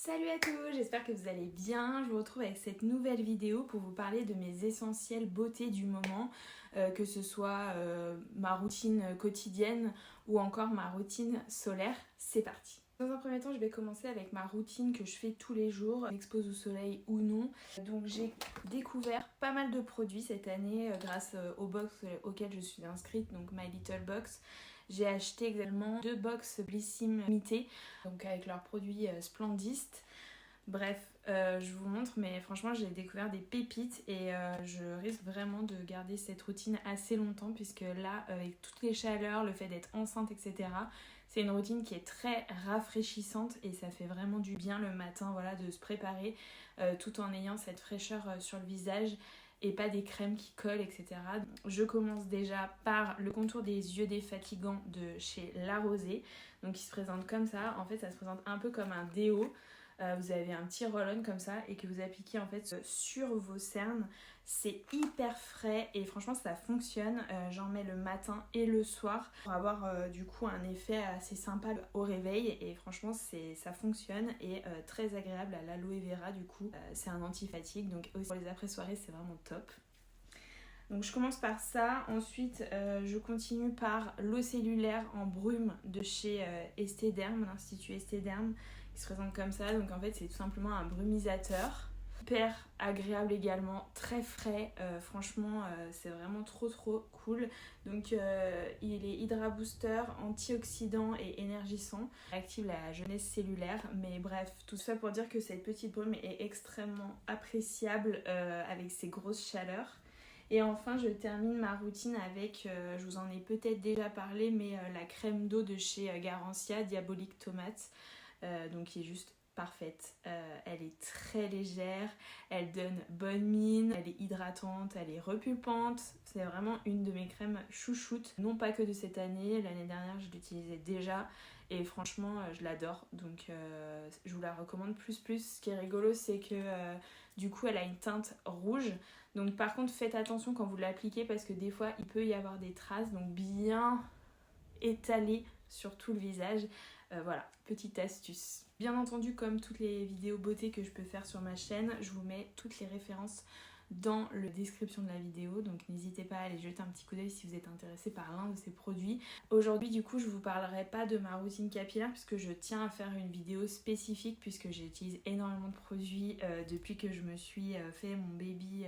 Salut à tous, j'espère que vous allez bien. Je vous retrouve avec cette nouvelle vidéo pour vous parler de mes essentiels beauté du moment, que ce soit ma routine quotidienne ou encore ma routine solaire. C'est parti. Dans un premier temps, je vais commencer avec ma routine que je fais tous les jours, expose au soleil ou non. Donc j'ai découvert pas mal de produits cette année grâce au box auquel je suis inscrite, donc My Little Box. J'ai acheté également 2 box Blissim limitées, donc avec leurs produits Splendist. Bref, je vous montre, mais franchement j'ai découvert des pépites et je risque vraiment de garder cette routine assez longtemps puisque là, avec toutes les chaleurs, le fait d'être enceinte, etc., c'est une routine qui est très rafraîchissante et ça fait vraiment du bien le matin, voilà, de se préparer tout en ayant cette fraîcheur sur le visage et pas des crèmes qui collent, etc. Je commence déjà par le contour des yeux défatigants de chez La Rosée. Donc il se présente comme ça. En fait, ça se présente un peu comme un déo. Vous avez un petit roll-on comme ça et que vous appliquez en fait sur vos cernes. C'est hyper frais et franchement ça fonctionne. J'en mets le matin et le soir pour avoir du coup un effet assez sympa au réveil et franchement ça fonctionne et très agréable à l'aloe vera du coup. C'est un anti-fatigue donc aussi pour les après-soirées c'est vraiment top. Donc je commence par ça, ensuite je continue par l'eau cellulaire en brume de chez Esthederm, l'Institut Esthederm, qui se présente comme ça. Donc en fait c'est tout simplement un brumisateur, hyper agréable également, très frais, franchement c'est vraiment trop cool. Donc il est Hydra Booster, antioxydant et énergisant, active la jeunesse cellulaire, mais bref, tout ça pour dire que cette petite brume est extrêmement appréciable avec ses grosses chaleurs. Et enfin, je termine ma routine avec, je vous en ai peut-être déjà parlé, mais la crème d'eau de chez Garancia, Diabolique Tomate, donc qui est juste parfaite. Elle est très légère, elle donne bonne mine, elle est hydratante, elle est repulpante. C'est vraiment une de mes crèmes chouchoutes, non pas que de cette année. L'année dernière, je l'utilisais déjà et franchement, je l'adore. Donc, je vous la recommande plus. Ce qui est rigolo, c'est que du coup, elle a une teinte rouge. Donc par contre faites attention quand vous l'appliquez parce que des fois il peut y avoir des traces, donc bien étalé sur tout le visage. Voilà, petite astuce. Bien entendu, comme toutes les vidéos beauté que je peux faire sur ma chaîne, je vous mets toutes les références dans la description de la vidéo, donc n'hésitez pas à aller jeter un petit coup d'œil si vous êtes intéressé par l'un de ces produits. Aujourd'hui du coup je vous parlerai pas de ma routine capillaire puisque je tiens à faire une vidéo spécifique puisque j'utilise énormément de produits depuis que je me suis fait mon baby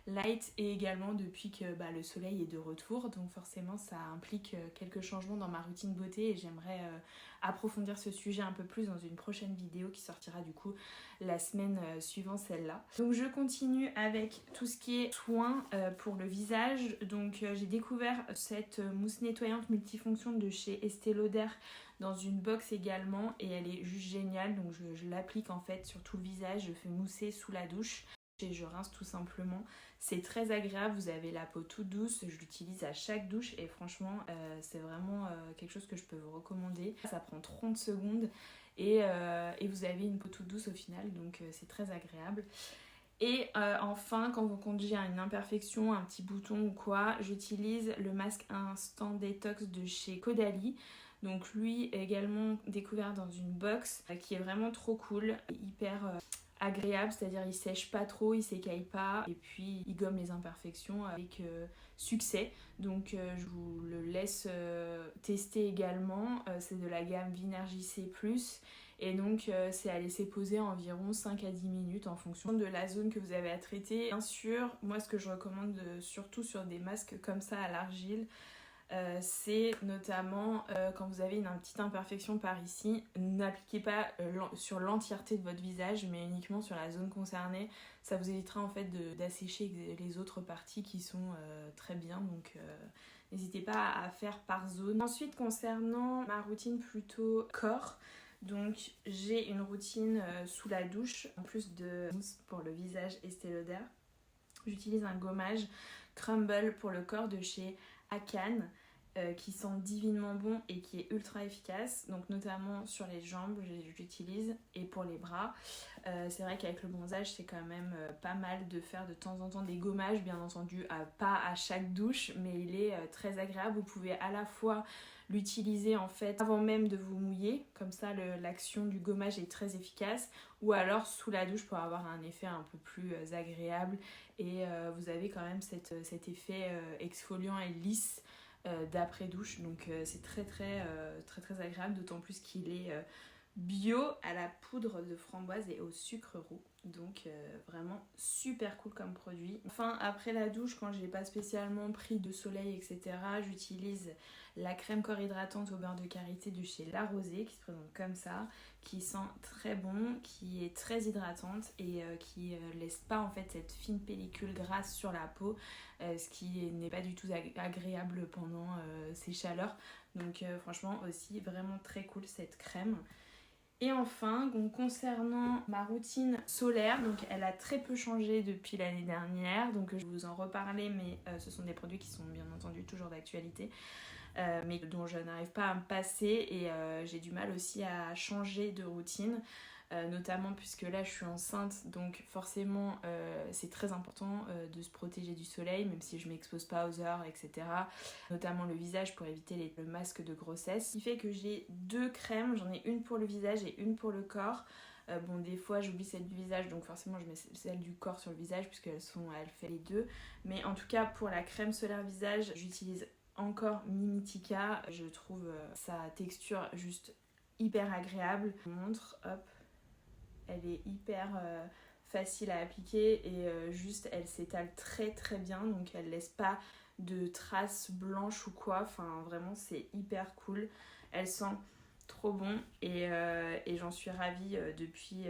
light et également depuis que le soleil est de retour, donc forcément ça implique quelques changements dans ma routine beauté et j'aimerais approfondir ce sujet un peu plus dans une prochaine vidéo qui sortira du coup la semaine suivant celle-là. Donc je continue avec tout ce qui est soins pour le visage. Donc j'ai découvert cette mousse nettoyante multifonction de chez Estée Lauder dans une box également et elle est juste géniale, donc je l'applique en fait sur tout le visage, je fais mousser sous la douche et je rince tout simplement. C'est très agréable, vous avez la peau toute douce, je l'utilise à chaque douche et franchement c'est vraiment quelque chose que je peux vous recommander. Ça prend 30 secondes et vous avez une peau toute douce au final, donc c'est très agréable. Et enfin, quand vous conduisez à une imperfection, un petit bouton ou quoi, j'utilise le masque Instant Détox de chez Caudalie. Donc lui également découvert dans une box qui est vraiment trop cool, hyper agréable, c'est-à-dire il sèche pas trop, il s'écaille pas et puis il gomme les imperfections avec succès. Donc je vous le laisse tester également. C'est de la gamme Vinergie C+. Et donc c'est à laisser poser environ 5 à 10 minutes en fonction de la zone que vous avez à traiter. Bien sûr, moi ce que je recommande surtout sur des masques comme ça à l'argile, c'est notamment quand vous avez une petite imperfection par ici, n'appliquez pas sur l'entièreté de votre visage mais uniquement sur la zone concernée. Ça vous évitera en fait d'assécher les autres parties qui sont très bien, donc n'hésitez pas à faire par zone. Ensuite concernant ma routine plutôt corps, donc j'ai une routine sous la douche en plus de mousse pour le visage Estée Lauder. J'utilise un gommage Crumble pour le corps de chez Akan qui sent divinement bon et qui est ultra efficace, donc notamment sur les jambes j'utilise et pour les bras. C'est vrai qu'avec le bronzage c'est quand même pas mal de faire de temps en temps des gommages, bien entendu pas à chaque douche, mais il est très agréable. Vous pouvez à la fois l'utiliser en fait avant même de vous mouiller, comme ça l'action du gommage est très efficace, ou alors sous la douche pour avoir un effet un peu plus agréable, et vous avez quand même cet effet exfoliant et lisse d'après douche, donc c'est très agréable, d'autant plus qu'il est bio à la poudre de framboise et au sucre roux, donc vraiment super cool comme produit. Enfin, après la douche, quand j'ai pas spécialement pris de soleil etc, j'utilise la crème corps hydratante au beurre de karité de chez La Rosée, qui se présente comme ça, qui sent très bon, qui est très hydratante et qui laisse pas en fait cette fine pellicule grasse sur la peau, ce qui n'est pas du tout agréable pendant ces chaleurs. Donc franchement aussi vraiment très cool cette crème. Et enfin, donc, concernant ma routine solaire, donc elle a très peu changé depuis l'année dernière, donc je vais vous en reparler, mais ce sont des produits qui sont bien entendu toujours d'actualité, mais dont je n'arrive pas à me passer, et j'ai du mal aussi à changer de routine, notamment puisque là je suis enceinte, donc forcément c'est très important de se protéger du soleil, même si je m'expose pas aux heures etc, notamment le visage pour éviter le masque de grossesse, ce qui fait que j'ai 2 crèmes, j'en ai une pour le visage et une pour le corps. Bon, des fois j'oublie celle du visage, donc forcément je mets celle du corps sur le visage puisqu'elle fait les deux, mais en tout cas pour la crème solaire visage j'utilise encore Mimitica. Je trouve sa texture juste hyper agréable. Je vous montre, hop, elle est hyper facile à appliquer et juste elle s'étale très bien, donc elle laisse pas de traces blanches ou quoi, enfin vraiment c'est hyper cool. Elle sent trop bon et j'en suis ravie depuis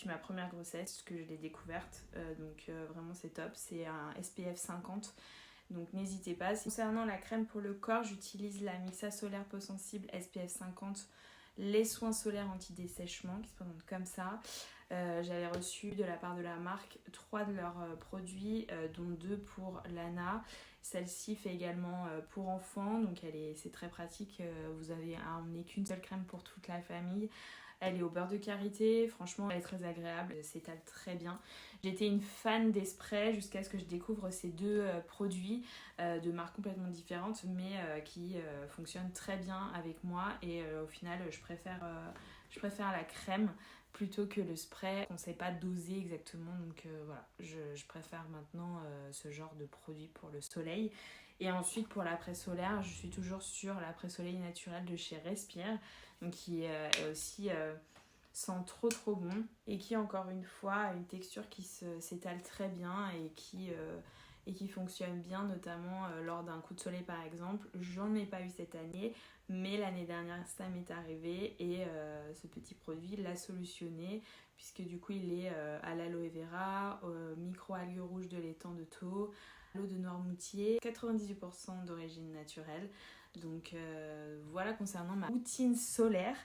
ma première grossesse que je l'ai découverte, donc vraiment c'est top. C'est un SPF 50, donc n'hésitez pas. Concernant la crème pour le corps, j'utilise la Mixa Solaire Peau Sensible SPF 50, les soins solaires anti-dessèchement qui se présentent comme ça. J'avais reçu de la part de la marque 3 de leurs produits, dont 2 pour Lana. Celle-ci fait également pour enfants, donc c'est très pratique. Vous avez à emmener qu'une seule crème pour toute la famille. Elle est au beurre de karité, franchement elle est très agréable, elle s'étale très bien. J'étais une fan des sprays jusqu'à ce que je découvre ces 2 produits de marques complètement différentes, mais qui fonctionnent très bien avec moi, et au final je préfère la crème plutôt que le spray qu'on ne sait pas doser exactement, donc voilà, je préfère maintenant ce genre de produit pour le soleil. Et ensuite pour l'après solaire, je suis toujours sur l'après soleil naturel de chez Respire, donc qui est aussi sent trop bon, et qui encore une fois a une texture qui s'étale très bien et qui fonctionne bien, notamment lors d'un coup de soleil par exemple. J'en ai pas eu cette année, mais l'année dernière ça m'est arrivé, et ce petit produit l'a solutionné, puisque du coup il est à l'aloe vera, micro-algues rouges de l'étang de Thau, l'eau de Noirmoutier, 98% d'origine naturelle. Donc voilà concernant ma routine solaire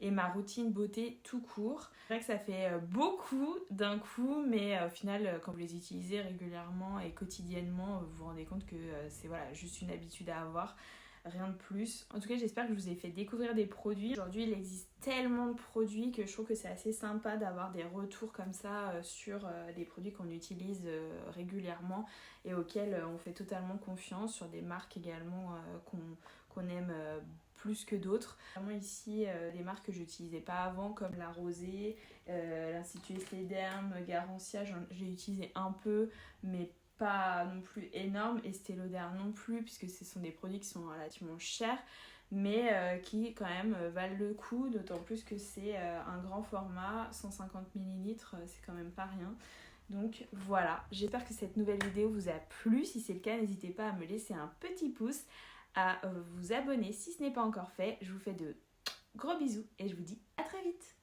et ma routine beauté tout court. C'est vrai que ça fait beaucoup d'un coup, mais au final quand vous les utilisez régulièrement et quotidiennement, vous vous rendez compte que c'est voilà, juste une habitude à avoir, rien de plus. En tout cas j'espère que je vous ai fait découvrir des produits. Aujourd'hui il existe tellement de produits que je trouve que c'est assez sympa d'avoir des retours comme ça sur des produits qu'on utilise régulièrement et auxquels on fait totalement confiance, sur des marques également qu'on aime plus que d'autres. Vraiment ici des marques que j'utilisais pas avant, comme La Rosée, l'Institut Esthederm, Garancia, j'ai utilisé un peu mais pas non plus énorme, et Estée Lauder non plus, puisque ce sont des produits qui sont relativement chers, mais qui quand même valent le coup, d'autant plus que c'est un grand format, 150 ml, c'est quand même pas rien. Donc voilà, j'espère que cette nouvelle vidéo vous a plu. Si c'est le cas, n'hésitez pas à me laisser un petit pouce, à vous abonner si ce n'est pas encore fait. Je vous fais de gros bisous et je vous dis à très vite.